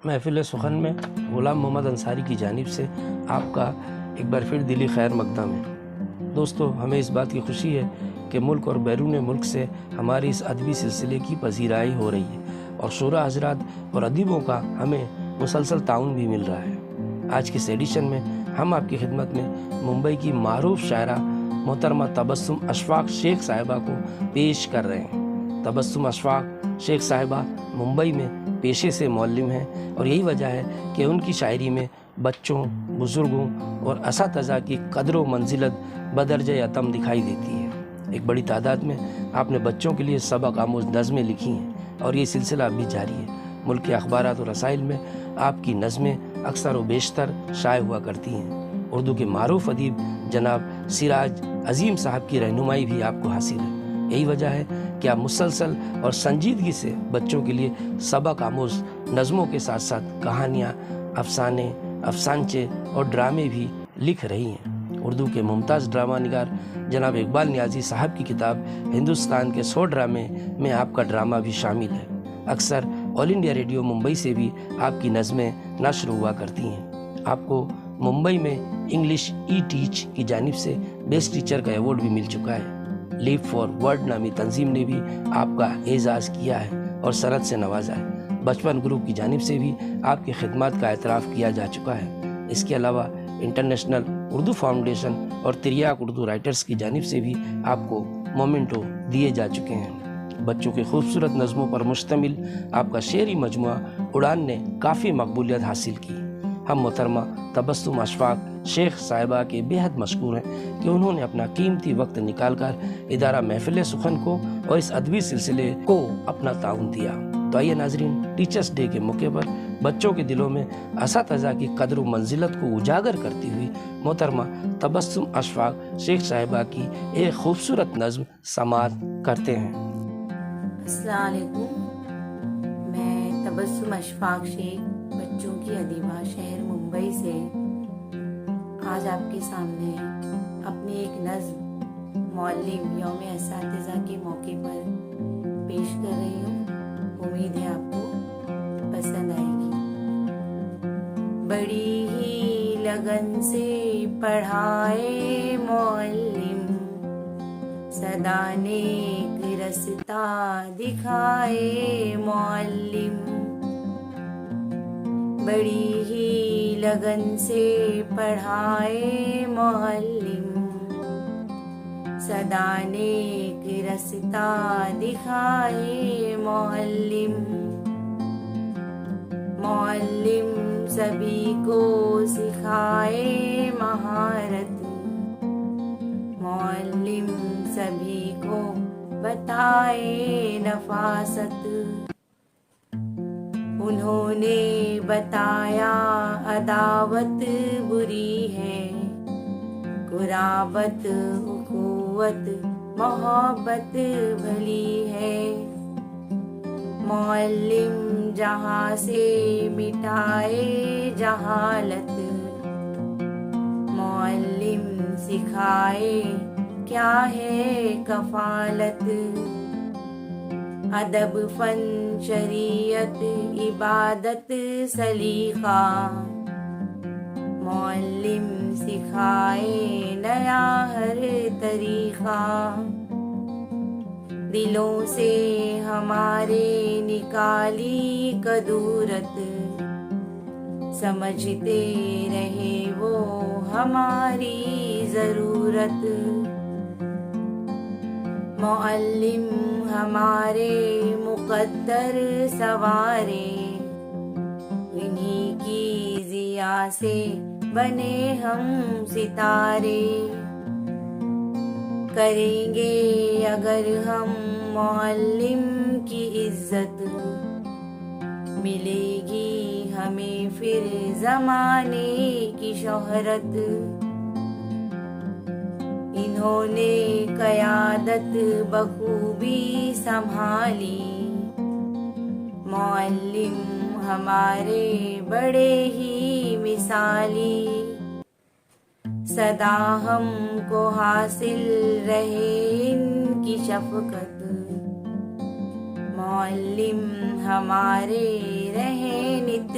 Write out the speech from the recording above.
محفل سخن میں غلام محمد انصاری کی جانب سے آپ کا ایک بار پھر دلی خیر مقدم ہے۔ دوستو، ہمیں اس بات کی خوشی ہے کہ ملک اور بیرون ملک سے ہماری اس ادبی سلسلے کی پذیرائی ہو رہی ہے اور شعراء حضرات اور ادیبوں کا ہمیں مسلسل تعاون بھی مل رہا ہے۔ آج کے اس ایڈیشن میں ہم آپ کی خدمت میں ممبئی کی معروف شاعرہ محترمہ تبسم اشفاق شیخ صاحبہ کو پیش کر رہے ہیں۔ تبسم اشفاق شیخ صاحبہ ممبئی میں پیشے سے معلم ہیں اور یہی وجہ ہے کہ ان کی شاعری میں بچوں، بزرگوں اور اساتذہ کی قدر و منزلت بدرجہ اتم دکھائی دیتی ہے۔ ایک بڑی تعداد میں آپ نے بچوں کے لیے سبق آموز نظمیں لکھی ہیں اور یہ سلسلہ اب بھی جاری ہے۔ ملک کے اخبارات اور رسائل میں آپ کی نظمیں اکثر و بیشتر شائع ہوا کرتی ہیں۔ اردو کے معروف ادیب جناب سراج عظیم صاحب کی رہنمائی بھی آپ کو حاصل ہے۔ یہی وجہ ہے کہ آپ مسلسل اور سنجیدگی سے بچوں کے لیے سبق آموز نظموں کے ساتھ ساتھ کہانیاں، افسانے، افسانچے اور ڈرامے بھی لکھ رہی ہیں۔ اردو کے ممتاز ڈرامہ نگار جناب اقبال نیازی صاحب کی کتاب ہندوستان کے 100 ڈرامے میں آپ کا ڈرامہ بھی شامل ہے۔ اکثر آل انڈیا ریڈیو ممبئی سے بھی آپ کی نظمیں نشر ہوا کرتی ہیں۔ آپ کو ممبئی میں انگلش ای ٹیچ کی جانب سے بیسٹ ٹیچر کا ایوارڈ بھی مل چکا ہے۔ لیپ فار ورڈ نامی تنظیم نے بھی آپ کا اعزاز کیا ہے اور سند سے نوازا ہے۔ بچپن گروپ کی جانب سے بھی آپ کی خدمات کا اعتراف کیا جا چکا ہے۔ اس کے علاوہ انٹرنیشنل اردو فاؤنڈیشن اور تریاق اردو رائٹرز کی جانب سے بھی آپ کو مومنٹو دیے جا چکے ہیں۔ بچوں کے خوبصورت نظموں پر مشتمل آپ کا شعری مجموعہ اڑان نے کافی مقبولیت حاصل کی۔ ہم محترمہ تبسم اشفاق شیخ صاحبہ کے بے حد مشکور ہیں کہ انہوں نے اپنا قیمتی وقت نکال کر ادارہ محفل سخن کو اور اس ادبی سلسلے کو اپنا تعاون دیا۔ تو آئیے ناظرین، ٹیچرز ڈے کے موقع پر بچوں کے دلوں میں اساتذہ کی قدر و منزلت کو اجاگر کرتی ہوئی محترمہ تبسم اشفاق شیخ صاحبہ کی ایک خوبصورت نظم سماعت کرتے ہیں۔ السلام علیکم، میں تبسم اشفاق شیخ بچوں کی ادیبہ شہر ممبئی سے آج آپ کے سامنے اپنی ایک نظم معلم یوم اساتذہ کے موقع پر پیش کر رہی ہوں۔ امید ہے آپ کو پسند آئے گی۔ بڑی ہی لگن سے پڑھائے معلم، سدا نیک رستہ دکھائے معلم، بڑی ہی لگن سے پڑھائے معلم، سدا نیک رستہ دکھائے معلم، معلم سبھی کو سکھائے مہارت، معلم سبھی کو بتائے نفاست، انہوں نے بتایا عداوت بری ہے، قرابت اخوت محبت بھلی ہے، معلم جہاں سے مٹائے جہالت، معلم سکھائے کیا ہے کفالت، ادب فن شریعت عبادت سلیقہ، معلم سکھائے نیا ہر طریقہ، دلوں سے ہمارے نکالی کدورت، سمجھتے رہے وہ ہماری ضرورت، معلم ہمارے مقدر سوارے، انہی کی ضیاء سے بنے ہم ستارے، کریں گے اگر ہم معلم کی عزت، ملے گی ہمیں پھر زمانے کی شہرت، انہوں نے قیادت بخوبی سنبھالی، معلم ہمارے بڑے ہی مثالی، سدا ہم کو حاصل رہے ان کی شفقت، معلم ہمارے رہے نت